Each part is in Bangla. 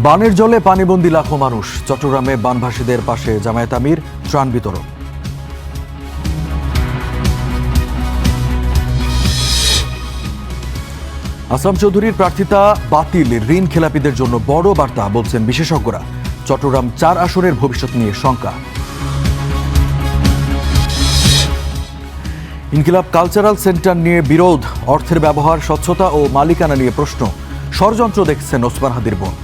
বানের জলে পানিবন্দী লাখো মানুষ। চট্টগ্রামে বানভাসীদের পাশে জামায়াত আমির ত্রাণ বিতরণ। আসলাম চৌধুরীর প্রার্থিতা বাতিল ঋণ খেলাপিদের জন্য বড় বার্তা বলছেন বিশেষজ্ঞরা। চট্টগ্রাম 4 আসনের ভবিষ্যৎ নিয়ে শঙ্কা। ইনকিলাব কালচারাল সেন্টার নিয়ে বিরোধ, অর্থের ব্যবহার, স্বচ্ছতা ও মালিকানা নিয়ে প্রশ্ন। ষড়যন্ত্র দেখছেন ওসমান হাদির বোন।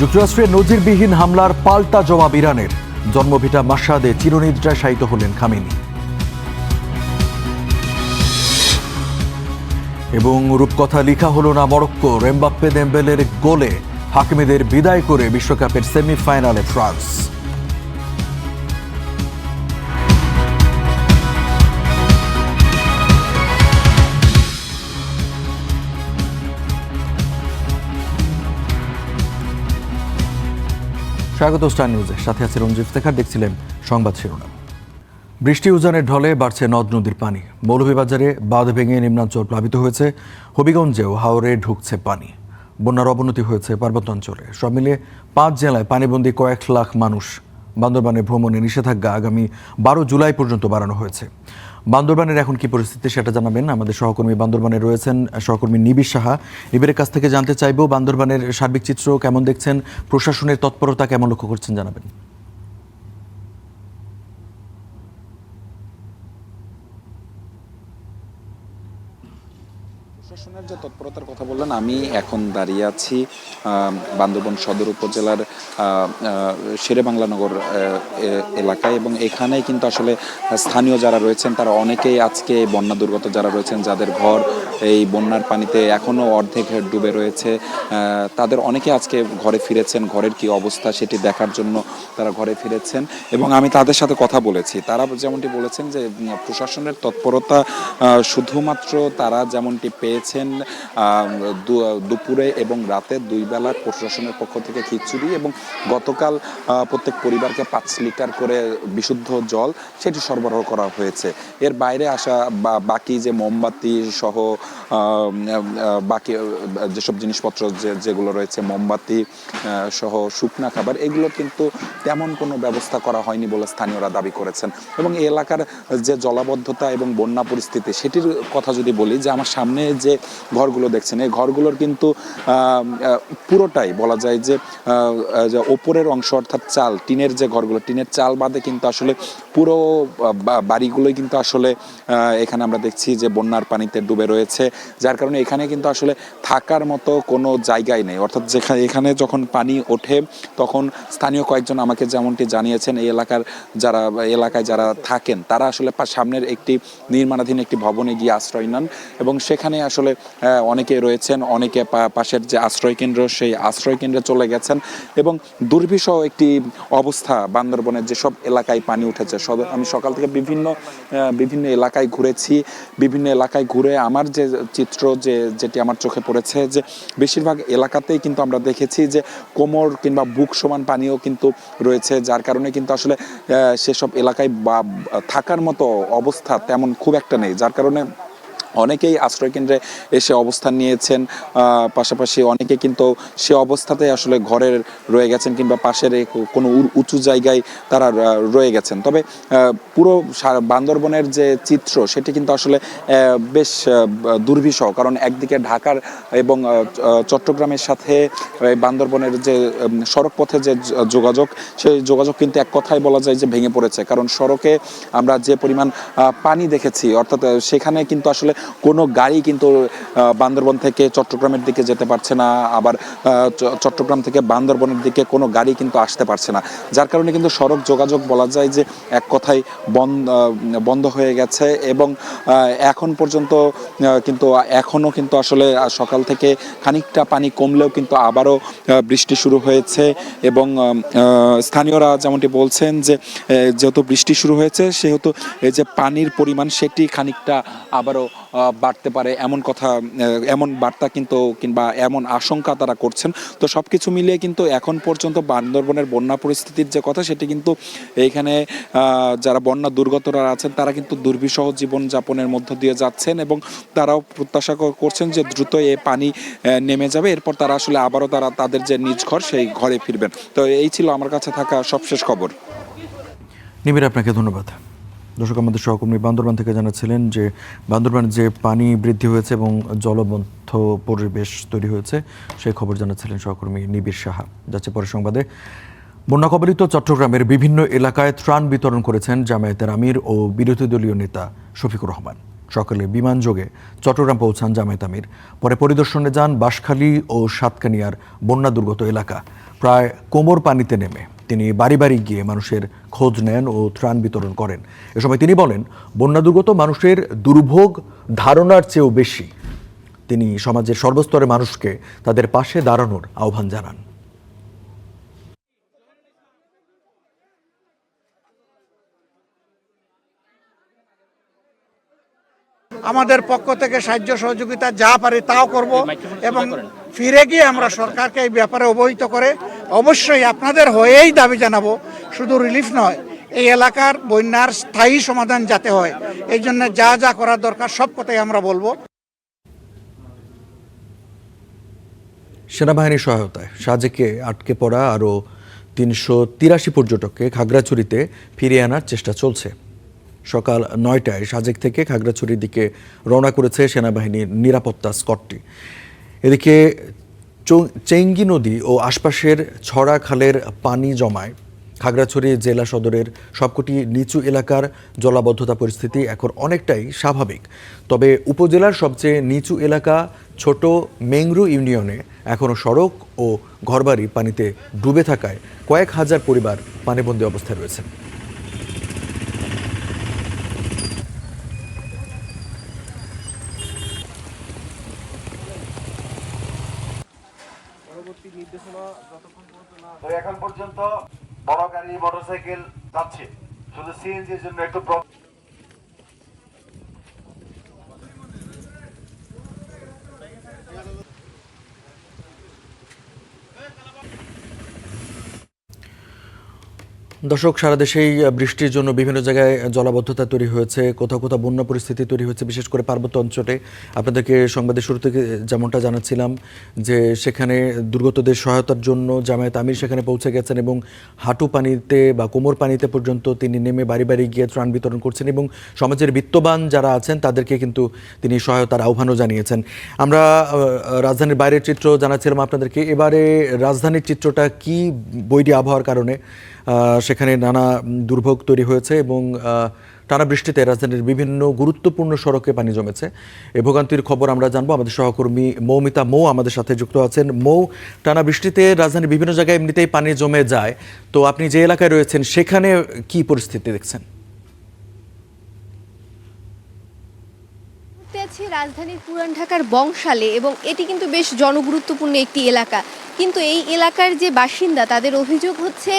যুক্তরাষ্ট্রের নজিরবিহীন হামলার পাল্টা জবাব ইরানের। জন্মভিটা মাশহাদে চিরনিদ্রায় শায়িত হলেন খামেনি। এবং রূপকথা লিখা হলো না মরক্কোর। এমবাপ্পে দেম্বেলের গোলে হাকিমিদের বিদায় করে বিশ্বকাপের সেমিফাইনালে ফ্রান্স। স্বাগত স্টার নিউজে, সাথে আছে রঞ্জিত শেখার। দেখছিলেন সংবাদ শিরোনাম। বৃষ্টি উজানের ঢলে বাড়ছে নদ নদীর পানি। মৌলভীবাজারে বাঁধ ভেঙে নিম্নাঞ্চল প্লাবিত হয়েছে। হবিগঞ্জেও হাওরে ঢুকছে পানি। বন্যার অবনতি হয়েছে পার্বত্যাঞ্চলে। সব মিলিয়ে 5 জেলায় পানিবন্দী কয়েক লাখ মানুষ। বান্দরবানে ভ্রমণে নিষেধাজ্ঞা আগামী 12 জুলাই পর্যন্ত বাড়ানো হয়েছে। বান্দরবানের এখন কি পরিস্থিতি সেটা জানাবেন আমাদের সহকর্মী বান্দরবানে রয়েছেন সহকর্মী নিবিড় সাহা। নিবিড়ের কাছ থেকে জানতে চাইবো বান্দরবানের সার্বিক চিত্র কেমন দেখছেন, প্রশাসনের তৎপরতা কেমন লক্ষ্য করছেন জানাবেন। প্রশাসনের যে তৎপরতার কথা বললেন, আমি এখন দাঁড়িয়ে আছি বান্দরবান সদর উপজেলার শেরেবাংলানগর এলাকায়, এবং এখানে কিন্তু আসলে স্থানীয় যারা রয়েছেন তারা অনেকেই আজকে বন্যা দুর্গত যারা রয়েছেন, যাদের ঘর এই বন্যার পানিতে এখনও অর্ধেক ডুবে রয়েছে, তাদের অনেকে আজকে ঘরে ফিরেছেন। ঘরের কি অবস্থা সেটি দেখার জন্য তারা ঘরে ফিরেছেন, এবং আমি তাদের সাথে কথা বলেছি। তারা যেমনটি বলেছেন যে প্রশাসনের তৎপরতা শুধুমাত্র তারা যেমনটি পেয়েছেন দুপুরে এবং রাতে 2 বেলা প্রশাসনের পক্ষ থেকে খিচুড়ি, এবং গতকাল প্রত্যেক পরিবারকে 5 লিটার করে বিশুদ্ধ জল সেটি সরবরাহ করা হয়েছে। এর বাইরে আসা বাকি যে মোমবাতি সহ বাকি যেসব জিনিসপত্র যেগুলো রয়েছে, মোমবাতি সহ শুকনা খাবার, এগুলো কিন্তু তেমন কোনো ব্যবস্থা করা হয়নি বলে স্থানীয়রা দাবি করেছেন। এবং এই এলাকার যে জলাবদ্ধতা এবং বন্যা পরিস্থিতি সেটির কথা যদি বলি, যে আমার সামনে যে ঘরগুলো দেখছেন, এই ঘরগুলোর কিন্তু পুরোটাই বলা যায় যে ওপরের অংশ অর্থাৎ চাল, টিনের যে ঘরগুলো, টিনের চাল বাদে কিন্তু আসলে পুরো বাড়িগুলোই কিন্তু আসলে এখানে আমরা দেখছি যে বন্যার পানিতে ডুবে রয়েছে, যার কারণে এখানে কিন্তু আসলে থাকার মতো কোনো জায়গাই নেই। অর্থাৎ এখানে যখন পানি ওঠে তখন স্থানীয় কয়েকজন আমাকে যেমনটি জানিয়েছেন, এই এলাকায় যারা থাকেন তারা আসলে সামনের একটি নির্মাণাধীন একটি ভবনে গিয়ে আশ্রয় নেন, এবং সেখানে আসলে অনেকে রয়েছেন, অনেকে পাশের যে আশ্রয় কেন্দ্র সেই আশ্রয় কেন্দ্রে চলে গেছেন। এবং দুর্বিষহ একটি অবস্থা বান্দরবনের যেসব এলাকায় পানি উঠেছে। আমি সকাল থেকে বিভিন্ন এলাকায় ঘুরেছি। বিভিন্ন এলাকায় ঘুরে আমার যে চিত্র যেটি আমার চোখে পড়েছে, যে বেশিরভাগ এলাকাতেই কিন্তু আমরা দেখেছি যে কোমর কিংবা বুক সমান পানিও কিন্তু রয়েছে, যার কারণে কিন্তু আসলে সেসব এলাকায় থাকার মতো অবস্থা তেমন খুব একটা নেই, যার কারণে অনেকেই আশ্রয়কেন্দ্রে এসে অবস্থান নিয়েছেন। পাশাপাশি অনেকে কিন্তু সে অবস্থাতে আসলে ঘরে রয়ে গেছেন, কিংবা পাশের কোনো উঁচু জায়গায় তারা রয়ে গেছেন। তবে পুরো বান্দরবনের যে চিত্র সেটি কিন্তু আসলে বেশ দুর্বিষহ, কারণ একদিকে ঢাকার এবং চট্টগ্রামের সাথে বান্দরবনের যে সড়ক পথে যে যোগাযোগ, সেই যোগাযোগ কিন্তু এক কথায় বলা যায় যে ভেঙে পড়েছে। কারণ সড়কে আমরা যে পরিমাণ পানি দেখেছি, অর্থাৎ সেখানে কিন্তু আসলে কোনো গাড়ি কিন্তু বান্দরবন থেকে চট্টগ্রামের দিকে যেতে পারছে না, আবার চট্টগ্রাম থেকে বান্দরবনের দিকে কোনো গাড়ি কিন্তু আসতে পারছে না, যার কারণে কিন্তু সড়ক যোগাযোগ বলা যায় যে এক কথায় বন্ধ হয়ে গেছে। এবং এখন পর্যন্ত কিন্তু এখনও কিন্তু আসলে সকাল থেকে খানিকটা পানি কমলেও কিন্তু আবারও বৃষ্টি শুরু হয়েছে, এবং স্থানীয়রা যেমনটি বলছেন যে যেহেতু বৃষ্টি শুরু হয়েছে সেহেতু এই যে পানির পরিমাণ সেটি খানিকটা আবারও বাড়তে পারে এমন কথা, এমন বার্তা কিন্তু কিংবা এমন আশঙ্কা তারা করছেন। তো সব কিছু মিলিয়ে কিন্তু এখন পর্যন্ত বান্দরবনের বন্যা পরিস্থিতির যে কথা সেটি কিন্তু এইখানে যারা বন্যা দুর্গতরা আছেন তারা কিন্তু দুর্বিষহ জীবনযাপনের মধ্য দিয়ে যাচ্ছেন এবং তারাও প্রত্যাশা করছেন যে দ্রুত এ পানি নেমে যাবে, এরপর তারা আসলে আবারও তাদের যে নিজ ঘর সেই ঘরে ফিরবেন। তো এই ছিল আমার কাছে থাকা সবশেষ খবর। নিবিড়, আপনাকে ধন্যবাদ। দর্শক, আমাদের সহকর্মী বান্দরবান থেকে জানাচ্ছিলেন যে বান্দরবান যে পানি বৃদ্ধি হয়েছে এবং জলবদ্ধ পরিবেশ তৈরি হয়েছে সেই খবর জানাচ্ছিলেন সহকর্মী নিবিড় সাহা। যাচ্ছে পরের সংবাদে। বন্যা কবলিত চট্টগ্রামের বিভিন্ন এলাকায় ত্রাণ বিতরণ করেছেন জামায়াতের আমির ও বিরোধী দলীয় নেতা শফিকুর রহমান। সকালে বিমানযোগে চট্টগ্রাম পৌঁছান জামায়াত আমির, পরে পরিদর্শনে যান বাঁশখালী ও সাতকানিয়ার বন্যা দুর্গত এলাকা। প্রায় কোমর পানিতে নেমে তিনি বাড়ি বাড়ি গিয়ে মানুষের খোঁজ নেন ও ত্রাণ বিতরণ করেন। এ সময় তিনি বলেন, বন্যা দুর্গত মানুষের দুর্ভোগ ধারণার চেয়েও বেশি। তিনি সমাজের সর্বস্তরের মানুষকে তাদের পাশে দাঁড়ানোর আহ্বান জানান। আমাদের পক্ষ থেকে সাহায্য সহযোগিতা যা পারি তাও করব এবং ফিরে গিয়ে আমরা সরকারকে এই ব্যাপারে অবহিত করে অবশ্যই আপনাদের হয়েই দাবি জানাবো। শুধু রিলিফ নয়, এই এলাকার বন্যার স্থায়ী সমাধান যাতে হয়, এই জন্য যা যা করার দরকার সব কথাই আমরা বলবো। সেনাবাহিনীর সহায়তায় সাজেকে আটকে পড়া আরও ৩৮৩ পর্যটককে খাগড়াছড়িতে ফিরিয়ে আনার চেষ্টা চলছে। সকাল ৯টায় সাজেক থেকে খাগড়াছড়ির দিকে রওনা করেছে সেনাবাহিনীর নিরাপত্তা স্কটটি। এদিকে চেঙ্গি নদী ও আশপাশের ছড়া খালের পানি জমায় খাগড়াছড়ি জেলা সদরের সবকটি নিচু এলাকার জলাবদ্ধতা পরিস্থিতি এখন অনেকটাই স্বাভাবিক। তবে উপজেলার সবচেয়ে নিচু এলাকা ছোট মেংরু ইউনিয়নে এখনও সড়ক ও ঘরবাড়ি পানিতে ডুবে থাকায় কয়েক হাজার পরিবার পানিবন্দী অবস্থায় রয়েছে। তো এখন পর্যন্ত বড় গাড়ি মোটরসাইকেল যাচ্ছে, শুধু সিএনজির জন্য একটু দর্শক, সারা দেশেই বৃষ্টির জন্য বিভিন্ন জায়গায় জলাবদ্ধতা তৈরি হয়েছে, কোথাও কোথাও বন্যা পরিস্থিতি তৈরি হয়েছে, বিশেষ করে পার্বত্য অঞ্চলে। আপনাদেরকে সংবাদের শুরু থেকে যেমনটা জানাচ্ছিলাম যে সেখানে দুর্গতদের সহায়তার জন্য জামায়াত আমির সেখানে পৌঁছে গেছেন এবং হাঁটু পানিতে বা কোমর পানিতে পর্যন্ত তিনি নেমে বাড়ি বাড়ি গিয়ে ত্রাণ বিতরণ করছেন এবং সমাজের বিত্তবান যারা আছেন তাদেরকে কিন্তু তিনি সহায়তার আহ্বানও জানিয়েছেন। আমরা রাজধানীর বাইরের চিত্র জানাচ্ছিলাম আপনাদেরকে। এবারে রাজধানীর চিত্রটা কি বৈরী আবহাওয়ার কারণে সেখানে নানা দুর্ভোগ তৈরি হয়েছে এবং টানা বৃষ্টিতে রাজধানীর বিভিন্ন গুরুত্বপূর্ণ সড়কে পানি জমেছে। এই ভোগান্তির খবর আমরা জানবো। আমাদের সহকর্মী মৌমিতা আমাদের সাথে যুক্ত আছেন। টানা বৃষ্টিতে রাজধানীর বিভিন্ন জায়গায় এমনিতেই পানি জমে যায়, তো আপনি যে এলাকায় রয়েছেন সেখানে কি পরিস্থিতি দেখছেন? রাজধানীর পুরান ঢাকার বংশালে এবং এটি কিন্তু বেশ জনগুরুত্বপূর্ণ একটি এলাকা, কিন্তু এই এলাকার যে বাসিন্দা তাদের অভিযোগ হচ্ছে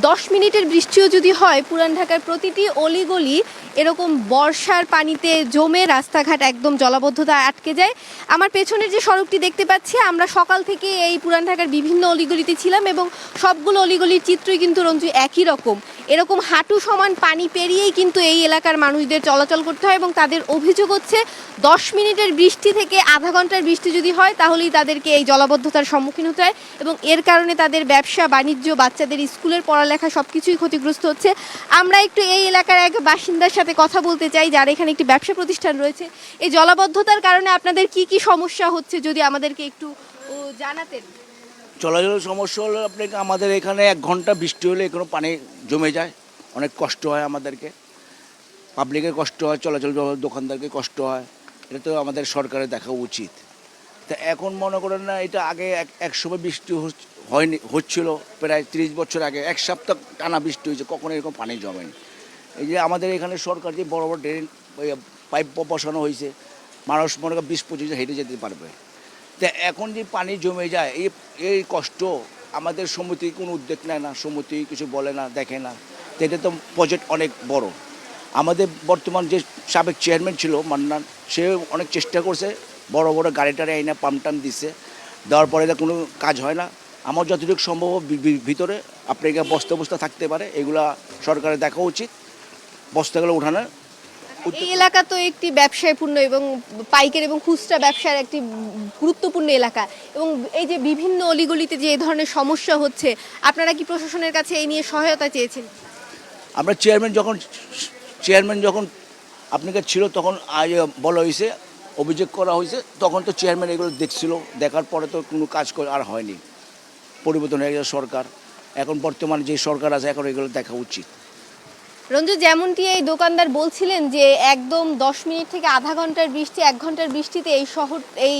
10 মিনিটের বৃষ্টিও যদি হয় পুরান ঢাকার প্রতিটি অলিগলি এরকম বর্ষার পানিতে জমে রাস্তাঘাট একদম জলাবদ্ধতা আটকে যায়। আমার পেছনের যে সড়কটি দেখতে পাচ্ছি, আমরা সকাল থেকে এই পুরান ঢাকার বিভিন্ন অলিগলিতে ছিলাম এবং সবগুলো অলিগলির চিত্রই কিন্তু রঞ্জু একই রকম। এরকম হাঁটু সমান পানি পেরিয়েই কিন্তু এই এলাকার মানুষদের চলাচল করতে হয় এবং তাদের অভিযোগ হচ্ছে 10 মিনিটের বৃষ্টি থেকে আধা ঘন্টার বৃষ্টি যদি হয় তাহলেই তাদেরকে এই জলাবদ্ধতার সম্মুখীন হতে হয় এবং এর কারণে তাদের ব্যবসা বাণিজ্য, বাচ্চাদের স্কুলের পড়ালেখা সবকিছুই ক্ষতিগ্রস্ত হচ্ছে। আমরা একটু এই এলাকার এক বাসিন্দার সাথে কথা বলতে চাই, যার এখানে একটি ব্যবসা প্রতিষ্ঠান রয়েছে। এই জলাবদ্ধতার কারণে আপনাদের কি কি সমস্যা হচ্ছে যদি আমাদেরকে একটু জানাতেন। চলাচলের সমস্যা হলো আপনাকে, আমাদের এখানে 1 ঘন্টা বৃষ্টি হলে এখানে পানি জমে যায়, অনেক কষ্ট হয় আমাদেরকে, পাবলিকের কষ্ট হয়, চলাচল দোকানদারকে কষ্ট হয়। এটা তো আমাদের সরকারের দেখা উচিত। তা এখন মনে করেন না, এটা আগে এক সময় বৃষ্টি হচ্ছিল প্রায় 30 বছর আগে 1 সপ্তাহ টানা বৃষ্টি হয়েছে, কখনো এরকম পানি জমেনি। এই যে আমাদের এখানে সরকার যে বড় বড় ড্রেন পাইপ বসানো হয়েছে, মানুষ মনে করেন 20-25 হেঁটে যেতে পারবে। তা এখন যে পানি জমে যায়, এই কষ্ট আমাদের সমিতি কোনো উদ্যোগ নেয় না, সমিতি কিছু বলে না, দেখে না। তো এটা তো প্রজেক্ট অনেক বড়, আমাদের বর্তমান যে সাবেক চেয়ারম্যান ছিল মান্নান, সে অনেক চেষ্টা করছে, বড় বড় গাড়িটারে আইনা পাম্প টাম দিচ্ছে, দেওয়ার পরে কোনো কাজ হয় না। আমার যতটুকু সম্ভব ভিতরে আপনাকে বস্তা বস্তা থাকতে পারে, এগুলা সরকারের দেখা উচিত, বস্তাগুলো উঠানোর। এই এলাকা তো একটি ব্যবসায়পূর্ণ এবং পাইকারি এবং খুচরা ব্যবসার একটি গুরুত্বপূর্ণ এলাকা, এবং এই যে বিভিন্ন অলিগলিতে যে এই ধরনের সমস্যা হচ্ছে, আপনারা কি প্রশাসনের কাছে এই নিয়ে সহায়তা চেয়েছেন? আমরা চেয়ারম্যান যখন আপনাকে ছিল তখন বলা হয়েছে, অভিযোগ করা হয়েছে, তখন তো চেয়ারম্যান এগুলো দেখছিল, দেখার পরে তো কোনো কাজ আর হয়নি। পরিবর্তন হয়ে গেছে সরকার, এখন বর্তমানে যে সরকার আছে এখন এগুলো দেখা উচিত। রঞ্জু, যেমনটি এই দোকানদার বলছিলেন যে একদম 10 মিনিট থেকে আধা ঘন্টার বৃষ্টি, 1 ঘন্টার বৃষ্টিতে এই শহর এই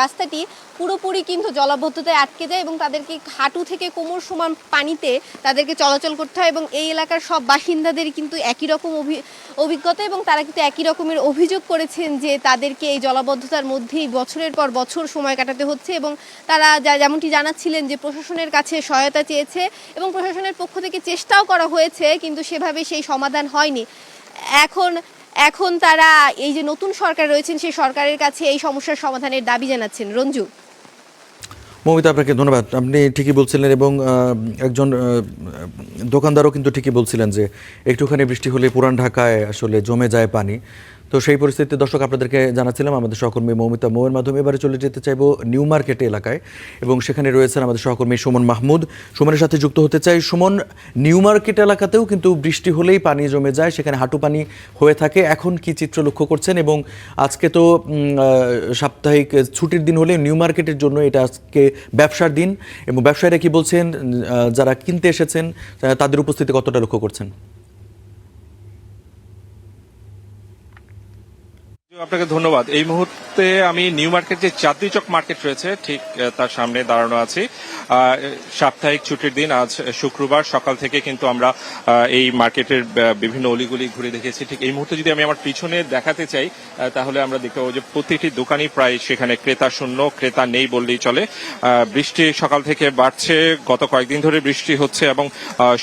রাস্তাটি পুরোপুরি কিন্তু জলাবদ্ধতায় আটকে যায় এবং তাদেরকে হাঁটু থেকে কোমর সমান পানিতে তাদেরকে চলাচল করতে হয়, এবং এই এলাকার সব বাসিন্দাদের কিন্তু একই রকম অভিজ্ঞতা, এবং তারা কিন্তু একই রকমের অভিযোগ করেছেন যে তাদেরকে এই জলাবদ্ধতার মধ্যেই বছরের পর বছর সময় কাটাতে হচ্ছে, এবং তারা যেমনটি জানাচ্ছিলেন যে প্রশাসনের কাছে সহায়তা চেয়েছে এবং প্রশাসনের পক্ষ থেকে চেষ্টাও করা হয়েছে, কিন্তু সেভাবে সেই সমাধান হয়নি। এখন তারা এই যে নতুন সরকার রয়েছেন সেই সরকারের কাছে এই সমস্যার সমাধানের দাবি জানাচ্ছেন। রঞ্জু। মৌমিতা, আপনাকে ধন্যবাদ। আপনি ঠিকই বলছিলেন এবং একজন দোকানদারও কিন্তু ঠিকই বলছিলেন যে একটুখানি বৃষ্টি হলে পুরান ঢাকায় আসলে জমে যায় পানি। তো সেই পরিস্থিতিতে দর্শক আপনাদেরকে জানাচ্ছিলাম আমাদের সহকর্মী মৌমিতা মৌয়ের মাধ্যমে। এবারে চলে যেতে চাইব নিউ মার্কেট এলাকায়, এবং সেখানে রয়েছেন আমাদের সহকর্মী সুমন মাহমুদ। সুমনের সাথে যুক্ত হতে চাই। সুমন, নিউ মার্কেট এলাকাতেও কিন্তু বৃষ্টি হলেই পানি জমে যায়, সেখানে হাঁটু পানি হয়ে থাকে। এখন কি চিত্র লক্ষ্য করছেন? এবং আজকে তো সাপ্তাহিক ছুটির দিন হলে নিউ মার্কেটের জন্য এটা আজকে ব্যবসার দিন, এবং ব্যবসায়ীরা কি বলছেন, যারা কিনতে এসেছেন তাদের উপস্থিতি কতটা লক্ষ্য করছেন? আপনাকে ধন্যবাদ। এই মুহূর্তে আমি নিউ মার্কেট যে চাঁদনি চক মার্কেট রয়েছে ঠিক তার সামনে দাঁড়ানো আছি। সাপ্তাহিক ছুটির দিন, আজ শুক্রবার। সকাল থেকে কিন্তু আমরা এই মার্কেটের বিভিন্ন অলিগলি ঘুরে দেখেছি। ঠিক এই মুহূর্তে যদি আমি আমার পিছনে দেখাতে চাই তাহলে আমরা দেখতে পাবো যে প্রতিটি দোকানই প্রায় সেখানে ক্রেতা শূন্য, ক্রেতা নেই বললেই চলে। বৃষ্টি সকাল থেকে বাড়ছে, গত কয়েকদিন ধরে বৃষ্টি হচ্ছে, এবং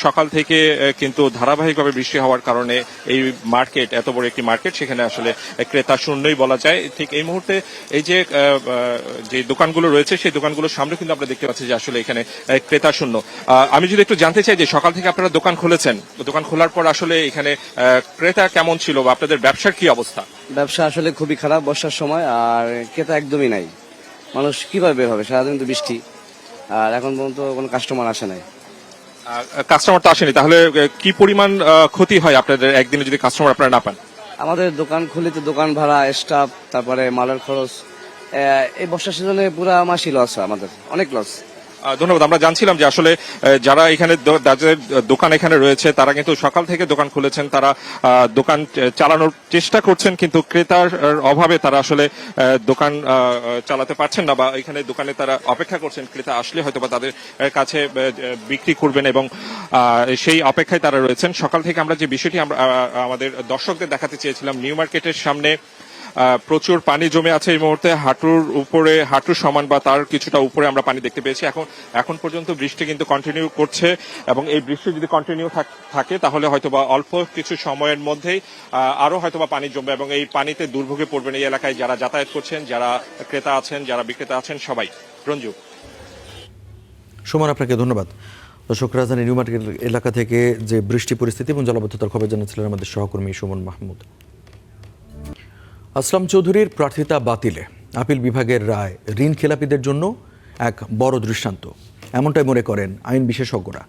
সকাল থেকে কিন্তু ধারাবাহিকভাবে বৃষ্টি হওয়ার কারণে এই মার্কেট, এত বড় একটি মার্কেট, সেখানে আসলে ক্রেতা শূন্যই বলা যায়। ঠিক এই মুহূর্তে এই যে দোকানগুলো রয়েছে সেই দোকানগুলোর সামনে কিন্তু আমরা দেখতে পাচ্ছি যে আসলে এখানে ক্রেতা শূন্য। আমি যদি একটু জানতে চাই যে সকাল থেকে আপনারা দোকান খুলেছেন, দোকান খোলার পর আসলে এখানে ক্রেতা কেমন ছিল বা আপনাদের ব্যবসার কি অবস্থা? ব্যবসা আসলে খুবই খারাপ বর্ষার সময়, আর ক্রেতা একদমই নাই। মানুষ কিভাবে বের হবে? সারাদিন তো বৃষ্টি, আর এখন পর্যন্ত কোনো কাস্টমার আসে নাই। কাস্টমার তো আসেনি, তাহলে কি পরিমাণ ক্ষতি হয় আপনাদের একদিনে যদি কাস্টমার আপনারা না পান? আমাদের দোকান খুলে তো দোকান ভাড়া, স্টাফ, তারপরে মালের খরচ, এই বর্ষা সিজনে পুরো মাসই লস হয় আমাদের, অনেক লস। ধন্যবাদ। আমরা জানছিলাম যে আসলে যারা এখানে যাদের দোকান এখানে রয়েছে তারা কিন্তু সকাল থেকে দোকান খুলেছেন, তারা দোকান চালানোর চেষ্টা করছেন, কিন্তু ক্রেতার অভাবে তারা আসলে দোকান চালাতে পারছেন না, বা এখানে দোকানে তারা অপেক্ষা করছেন ক্রেতা আসলে হয়তো বা তাদের কাছে বিক্রি করবেন, এবং সেই অপেক্ষায় তারা রয়েছেন। সকাল থেকে আমরা যে বিষয়টি আমরা আমাদের দর্শকদের দেখাতে চেয়েছিলাম, নিউ মার্কেটের সামনে প্রচুর পানি জমে আছে। এই মুহূর্তে হাঁটুর সমান বা তার কিছুটা উপরে আমরা পানি দেখতে পেয়েছি। এখন পর্যন্ত বৃষ্টি কিন্তু কন্টিনিউ করছে, এবং এই বৃষ্টি যদি কন্টিনিউ থাকে তাহলে হয়তোবা অল্প কিছু সময়ের মধ্যেই আরো হয়তোবা পানি জমবে, এবং এই পানিতে দুর্ভোগে পড়বেন এই এলাকায় যারা যাতায়াত করছেন, যারা ক্রেতা আছেন, যারা বিক্রেতা আছেন, সবাই। রঞ্জু। সুমন, আপনাকে ধন্যবাদ। দর্শক, রাজধানী নিউ মার্কেট এলাকা থেকে যে বৃষ্টি পরিস্থিতি এবং জলাবদ্ধতার খবর জানাচ্ছিলেন আমাদের সহকর্মী সুমন মাহমুদ। আসলাম চৌধুরীর প্রার্থিতা বাতিলে আপিল বিভাগের রায় ঋণ খেলাপিদের জন্য এক বড় দৃষ্টান্ত, এমনটাই মনে করেন আইন বিশেষজ্ঞরা।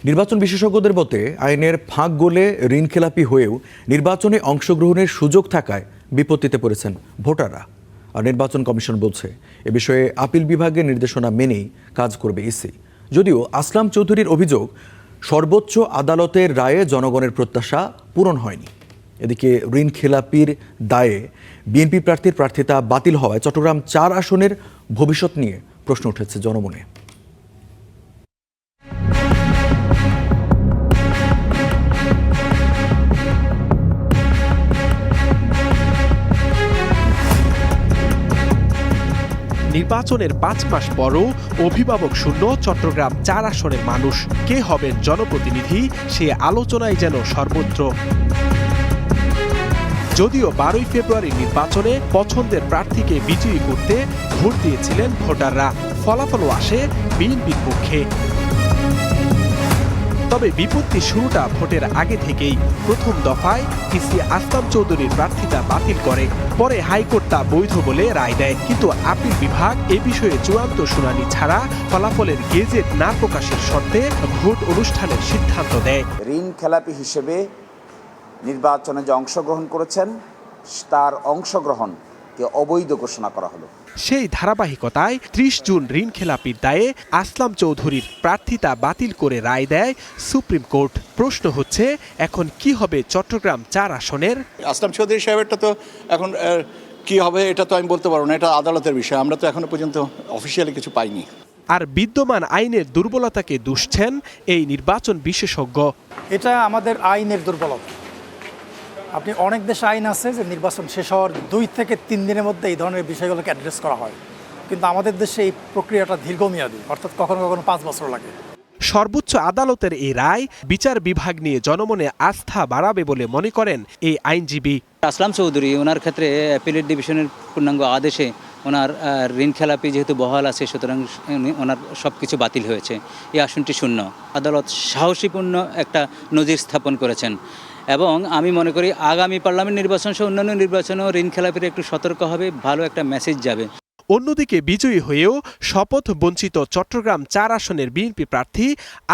নির্বাচন বিশেষজ্ঞদের মতে আইনের ফাঁক গলে ঋণ খেলাপি হয়েও নির্বাচনে অংশগ্রহণের সুযোগ থাকায় বিপত্তিতে পড়েছেন ভোটাররা। আর নির্বাচন কমিশন বলছে এ বিষয়ে আপিল বিভাগের নির্দেশনা মেনেই কাজ করবে ইসি। যদিও আসলাম চৌধুরীর অভিযোগ, সর্বোচ্চ আদালতের রায়ে জনগণের প্রত্যাশা পূরণ হয়নি। এদিকে ঋণ খেলাপির দায়ে বিএনপি প্রার্থীর প্রার্থিতা বাতিল হওয়ায় চট্টগ্রাম 4 আসনের ভবিষ্যৎ নিয়ে প্রশ্ন উঠেছে জনমনে। নির্বাচনের 5 মাস পরও অভিভাবক শূন্য চট্টগ্রাম 4 আসনের মানুষ। কে হবেন জনপ্রতিনিধি সে আলোচনায় যেন সর্বত্র। যদিও 12 ফেব্রুয়ারি নির্বাচনে পছন্দের প্রার্থীকে বিজয়ী করতে ভোট দিয়েছিলেন ভোটাররা, ফলাফলও আসে বিএনপির পক্ষে। তবে বিপত্তির শুরুটা ভোটের আগে থেকেই। প্রথম দফায় ইসি আসলাম চৌধুরীর প্রার্থিতা বাতিল করে, পরে হাইকোর্ট তা বৈধ বলে রায় দেয়। কিন্তু আপিল বিভাগ এ বিষয়ে চূড়ান্ত শুনানি ছাড়া ফলাফলের গেজেট না প্রকাশের শর্তে ভোট অনুষ্ঠানের সিদ্ধান্ত দেয়। ঋণ খেলাপি হিসেবে নির্বাচনে যে অংশগ্রহণ করেছেন তার অংশগ্রহণকে অবৈধ ঘোষণা করা হলো। সেই ধারাবাহিকতায় 30 জুন ঋণ খেলাপির দায়ে আসলাম চৌধুরীর প্রার্থিতা বাতিল করে রায় দেয় সুপ্রিম কোর্ট। প্রশ্ন হচ্ছে, এখন কি হবে চট্টগ্রাম 4 আসনের? আসলাম চৌধুরী সাহেবেরটা তো এখন কি হবে এটা তো আমি বলতে পারবো না, এটা আদালতের বিষয়। আমরা তো এখনো পর্যন্ত অফিসিয়ালি কিছু পাইনি। আর বিদ্যমান আইনের দুর্বলতাকে দুষছেন এই নির্বাচন বিশেষজ্ঞ। এটা আমাদের আইনের দুর্বলতা। আপনি অনেক দেশে আইন আছে যে নির্বাচন শেষ হওয়ার 2 থেকে 3 দিনের মধ্যে এই ধরনের বিষয়গুলোকে অ্যাড্রেস করা হয়, কিন্তু আমাদের দেশে এই প্রক্রিয়াটা দীর্ঘমেয়াদী, অর্থাৎ কখনো কখনো 5 বছর লাগে। সর্বোচ্চ আদালতের এই রায় বিচার বিভাগ নিয়ে জনমনে আস্থা বাড়াবে বলে মনে করেন এই আইনজীবী। আসলাম চৌধুরী ওনার ক্ষেত্রে অ্যাপিলেট ডিভিশনের পূর্ণাঙ্গ আদেশে ওনার ঋণ খেলাপি যেহেতু বহাল আছে, সুতরাং ওনার সব কিছু বাতিল হয়েছে। এই আসনটি শূন্য। আদালত সাহসীপূর্ণ একটা নজির স্থাপন করেছেন এবং আমি মনে করি আগামী পার্লামেন্ট নির্বাচন সহ অন্যান্য নির্বাচনেও ঋণ খেলাপিরা একটু সতর্ক হবে, ভালো একটা মেসেজ যাবে। অন্যদিকে বিজয়ী হয়েও শপথ বঞ্চিত চট্টগ্রাম 4 আসনের বিএনপি প্রার্থী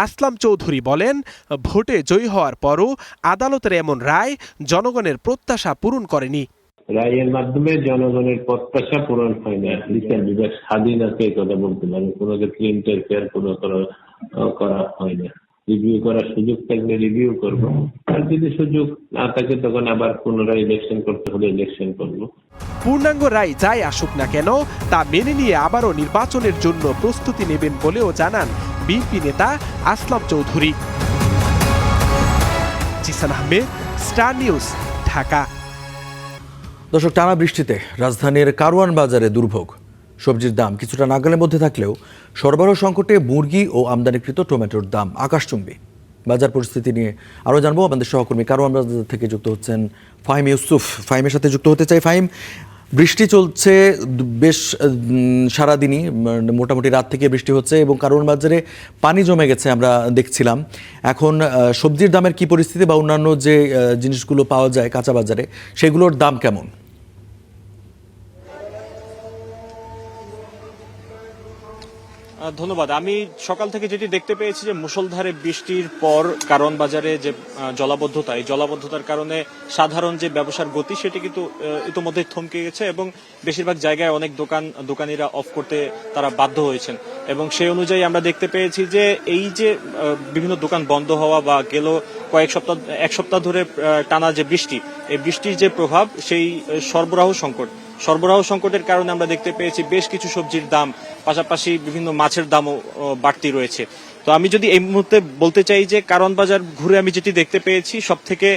আসলাম চৌধুরী বলেন, ভোটে জয়ী হওয়ার পরও আদালতের এমন রায় জনগণের প্রত্যাশা পূরণ করেনি। রায়ের মাধ্যমে জনগণের প্রত্যাশা পূরণ হয় না। বিচার বিভাগ স্বাধীন আছে এই কথা বলতে পারে, কোনো ক্ষেত্রে ইন্টারফেয়ার করা হয় না। রিভিউ করার সুযোগ থাকলে রিভিউ করব, আর যদি সুযোগ না থাকে তখন আবার পুনরায় ইলেকশন করতে হলে ইলেকশন করব। পূর্ণাঙ্গ রায় যাই আসুক না কেন তা মেনে নিয়ে আবারও নির্বাচনের জন্য প্রস্তুতি নেবেন বলেও জানান বিএনপি নেতা আসলাম চৌধুরী। Zisan Ahmed, Star News, Dhaka. দর্শক, টানা বৃষ্টিতে রাজধানীর কারওয়ান বাজারে দুর্ভোগ। সবজির দাম কিছুটা নাগালের মধ্যে থাকলেও সরবরাহ সংকটে মুরগি ও আমদানিকৃত টমেটোর দাম আকাশচুম্বী। বাজার পরিস্থিতি নিয়ে আরও জানবো। আমাদের সহকর্মী কারওয়ান বাজার থেকে যুক্ত হচ্ছেন ফাহিম ইউসুফ। ফাহিমের সাথে যুক্ত হতে চাই। ফাহিম, বৃষ্টি চলছে বেশ সারাদিনই, মোটামুটি রাত থেকে বৃষ্টি হচ্ছে এবং কারওয়ান বাজারে পানি জমে গেছে আমরা দেখছিলাম। এখন সবজির দামের কি পরিস্থিতি বা অন্যান্য যে জিনিসগুলো পাওয়া যায় কাঁচা বাজারে সেগুলোর দাম কেমন? ধন্যবাদ। আমি সকাল থেকে যেটি দেখতে পেয়েছি যে মুষলধারে বৃষ্টির পর কারওয়ান বাজারে যে জলাবদ্ধতা, এই জলাবদ্ধতার কারণে সাধারণ যে ব্যবসার গতি সেটি কিন্তু ইতোমধ্যে থমকে গেছে এবং বেশিরভাগ জায়গায় অনেক দোকানিরা অফ করতে তারা বাধ্য হয়েছেন এবং সেই অনুযায়ী আমরা দেখতে পেয়েছি যে এই যে বিভিন্ন দোকান বন্ধ হওয়া বা গেল এক সপ্তাহ ধরে টানা যে বৃষ্টি, এই বৃষ্টির যে প্রভাব, সেই সরবরাহ সংকটের কারণে আমরা দেখতে পেয়েছি বেশ কিছু সবজির দাম, পাশাপাশি বিভিন্ন মাছের দামও বাড়তি রয়েছে। তো আমি যদি এই মুহূর্তে বলতে চাই যে কারওয়ান বাজার ঘুরে আমি যেটি দেখতে পেয়েছি, সব থেকে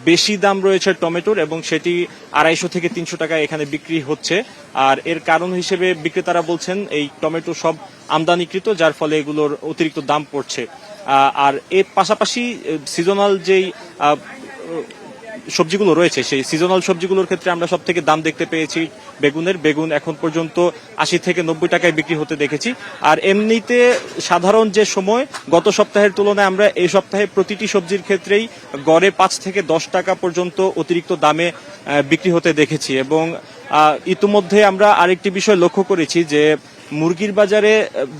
বেশি দাম রয়েছে টমেটোর এবং সেটি 250 থেকে 300 টাকা এখানে বিক্রি হচ্ছে। আর এর কারণ হিসেবে বিক্রেতারা বলছেন এই টমেটো সব আমদানিকৃত, যার ফলে এগুলোর অতিরিক্ত দাম পড়ছে। আর এর পাশাপাশি সিজনাল যেই সবজিগুলো রয়েছে, সেই সিজনাল সবজিগুলোর ক্ষেত্রে আমরা সব থেকে দাম দেখতে পেয়েছি বেগুন এখন পর্যন্ত 80 থেকে 90 টাকায় বিক্রি হতে দেখেছি। আর এমনিতে সাধারণ যে সময় গত সপ্তাহের তুলনায় আমরা এই সপ্তাহে প্রতিটি সবজির ক্ষেত্রেই গড়ে 5 থেকে 10 টাকা পর্যন্ত অতিরিক্ত দামে বিক্রি হতে দেখেছি। এবং ইতিমধ্যে আমরা আরেকটি বিষয় লক্ষ্য করেছি যে মুরগির বাজারে,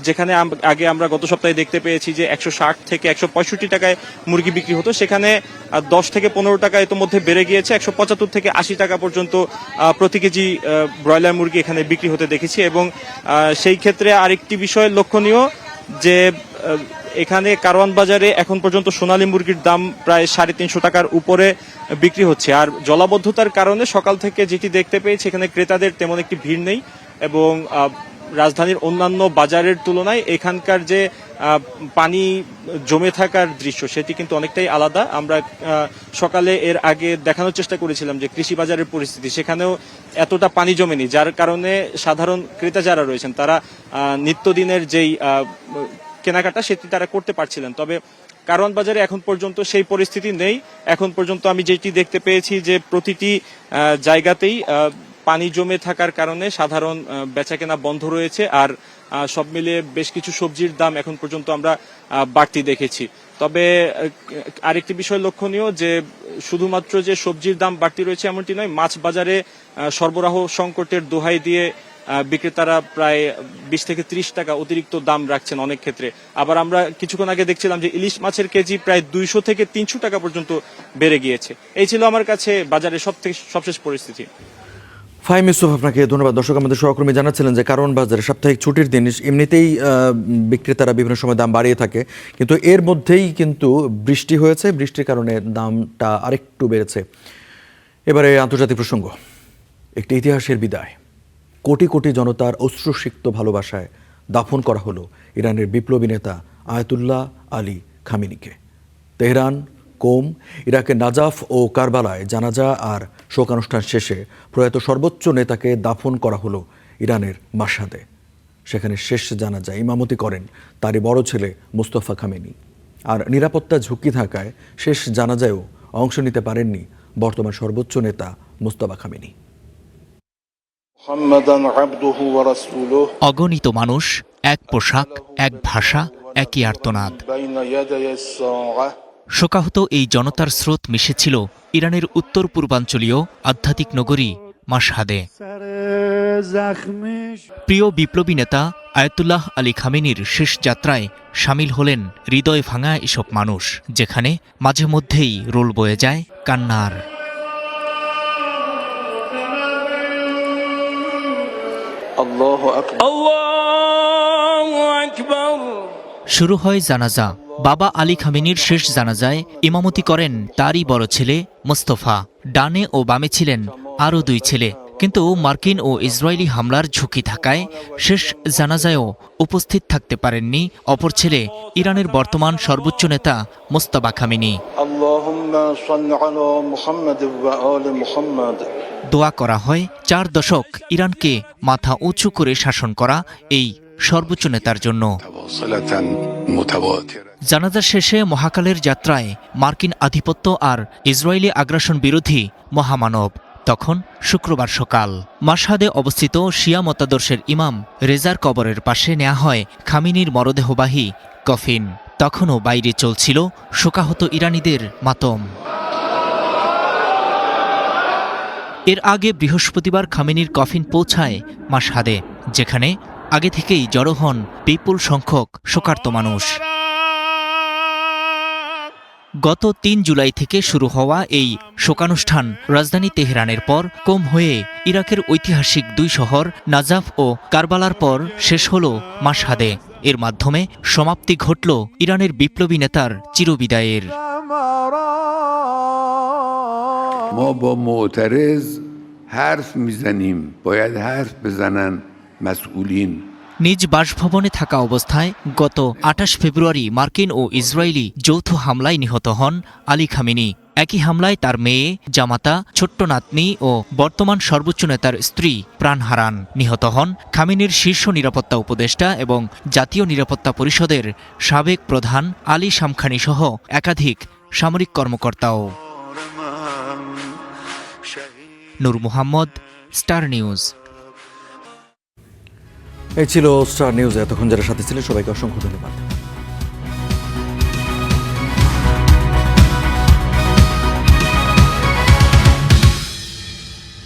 যেখানে আগে আমরা গত সপ্তাহে দেখতে পেয়েছি যে 160 থেকে 165 টাকায় মুরগি বিক্রি হতো, সেখানে 10 থেকে 15 টাকা ইতিমধ্যে বেড়ে গিয়েছে 175 থেকে 80 টাকা পর্যন্ত প্রতি কেজি ব্রয়লার মুরগি এখানে বিক্রি হতে দেখেছি। এবং সেই ক্ষেত্রে আরেকটি বিষয় লক্ষণীয় যে এখানে কারওয়ান বাজারে এখন পর্যন্ত সোনালী মুরগির দাম প্রায় 350 টাকার উপরে বিক্রি হচ্ছে। আর জলাবদ্ধতার কারণে সকাল থেকে যেটি দেখতে পেয়েছি, এখানে ক্রেতাদের তেমন একটি ভিড় নেই এবং রাজধানীর অন্যান্য বাজারের তুলনায় এখানকার যে পানি জমে থাকার দৃশ্য সেটি কিন্তু অনেকটাই আলাদা। আমরা সকালে এর আগে দেখানোর চেষ্টা করেছিলাম যে কৃষি বাজারের পরিস্থিতি, সেখানেও এতটা পানি জমেনি, যার কারণে সাধারণ ক্রেতা যারা রয়েছেন তারা নিত্যদিনের যেই কেনাকাটা সেটি তারা করতে পারছিলেন। তবে কারওয়ান বাজারে এখন পর্যন্ত সেই পরিস্থিতি নেই। এখন পর্যন্ত আমি যেটি দেখতে পেয়েছি যে প্রতিটি জায়গাতেই পানি জমে থাকার কারণে সাধারণ বেচাকেনা বন্ধ রয়েছে, আর সব মিলিয়ে বেশ কিছু সবজির দাম এখন পর্যন্ত আমরা বাড়তি দেখেছি। তবে আরেকটি বিষয় লক্ষণীয় যে শুধুমাত্র যে সবজির দাম বাড়তি রয়েছে এমনটি নয়, মাছ বাজারে সরবরাহ সংকটের দোহাই দিয়ে বিক্রেতারা প্রায় 20 থেকে 30 টাকা অতিরিক্ত দাম রাখছেন অনেক ক্ষেত্রে। আবার আমরা কিছুক্ষণ আগে দেখছিলাম যে ইলিশ মাছের কেজি প্রায় 200 থেকে 300 টাকা পর্যন্ত বেড়ে গিয়েছে। এই ছিল আমার কাছে বাজারের সবশেষ পরিস্থিতি। ফাহিম ইউসুফ, আপনাকে ধন্যবাদ। দর্শক, আমাদের সহকর্মী জানাচ্ছিলেন যে কারওয়ান বাজারে সাপ্তাহিক ছুটির দিন এমনিতেই বিক্রেতারা বিভিন্ন সময় দাম বাড়িয়ে থাকে, কিন্তু এর মধ্যেই কিন্তু বৃষ্টি হয়েছে, বৃষ্টির কারণে দামটা আরেকটু বেড়েছে। এবারে আন্তর্জাতিক প্রসঙ্গ, একটি ইতিহাসের বিদায়। কোটি কোটি জনতার অশ্রুসিক্ত ভালোবাসায় দাফন করা হলো ইরানের বিপ্লবী নেতা আয়াতুল্লাহ আলী খামেনিকে। তেহরান, কোম, ইরাকের নাজাফ ও কারবালায় জানাজা আর শোকানুষ্ঠান শেষে প্রয়াত সর্বোচ্চ নেতাকে দাফন করা হলো ইরানের মাশহাদে। সেখানে শেষ জানাজা ইমামতি করেন তারই বড় ছেলে মুস্তফা খামেনি। আর নিরাপত্তা ঝুঁকি থাকায় শেষ জানাজায়ও অংশ নিতে পারেননি বর্তমান সর্বোচ্চ নেতা মুস্তফা খামেনি। অগণিত মানুষ, এক পোশাক, এক ভাষা, একই আর্তনাদ। শোকাহত এই জনতার স্রোত মিশেছিল ইরানের উত্তর পূর্বাঞ্চলীয় আধ্যাত্মিক নগরী মাশহাদে। প্রিয় বিপ্লবী নেতা আয়াতুল্লাহ আলী খামেনির শেষ যাত্রায় সামিল হলেন হৃদয় ভাঙা এসব মানুষ, যেখানে মাঝে মধ্যেই রোল বয়ে যায় কান্নার। শুরু হয় জানাজা। বাবা আলী খামেনির শেষ জানাজায় ইমামতি করেন তারই বড় ছেলে মোস্তফা। ডানে ও বামে ছিলেন আরও 2 ছেলে, কিন্তু মার্কিন ও ইসরায়েলি হামলার ঝুঁকি থাকায় শেষ জানাজায়ও উপস্থিত থাকতে পারেননি অপর ছেলে ইরানের বর্তমান সর্বোচ্চ নেতা মোস্তফা খামেনি। দোয়া করা হয় 4 দশক ইরানকে মাথা উঁচু করে শাসন করা এই সর্বোচ্চ নেতার জন্য। জানাজা শেষে মহাকালের যাত্রায় মার্কিন আধিপত্য আর ইসরায়েলি আগ্রাসন বিরোধী মহামানব। তখন শুক্রবার সকাল মাশহাদে অবস্থিত শিয়া মতাদর্শের ইমাম রেজার কবরের পাশে নেওয়া হয় খামেনির মরদেহবাহী কফিন। তখনও বাইরে চলছিল শোকাহত ইরানিদের মাতম। এর আগে বৃহস্পতিবার খামেনির কফিন পৌঁছায় মাশহাদে, যেখানে আগে থেকেই জড়ো হন বিপুল সংখ্যক শোকার্ত মানুষ। গত 3 জুলাই থেকে শুরু হওয়া এই শোকানুষ্ঠান রাজধানী তেহরানের পর কোম হয়ে ইরাকের ঐতিহাসিক 2 শহর নাজাফ ও কারবালার পর শেষ হল মাশহাদে। এর মাধ্যমে সমাপ্তি ঘটল ইরানের বিপ্লবী নেতার চিরবিদায়ের। ما با معترض حرف میزنیم باید حرف بزنن مسئولین। নিজ বাসভবনে থাকা অবস্থায় গত 28 ফেব্রুয়ারি মার্কিন ও ইসরায়েলি যৌথ হামলায় নিহত হন আলী খামেনি। একই হামলায় তার মেয়ে, জামাতা, ছোট্ট নাতনি ও বর্তমান সর্বোচ্চ নেতার স্ত্রী প্রাণ হারান। নিহত হন খামেনির শীর্ষ নিরাপত্তা উপদেষ্টা এবং জাতীয় নিরাপত্তা পরিষদের সাবেক প্রধান আলী শামখানি সহ একাধিক সামরিক কর্মকর্তাও। নূর মোহাম্মদ, স্টার নিউজ। এই ছিল স্টার নিউজ। এতক্ষণ যারা সাথে ছিলেন সবাইকে অসংখ্য ধন্যবাদ।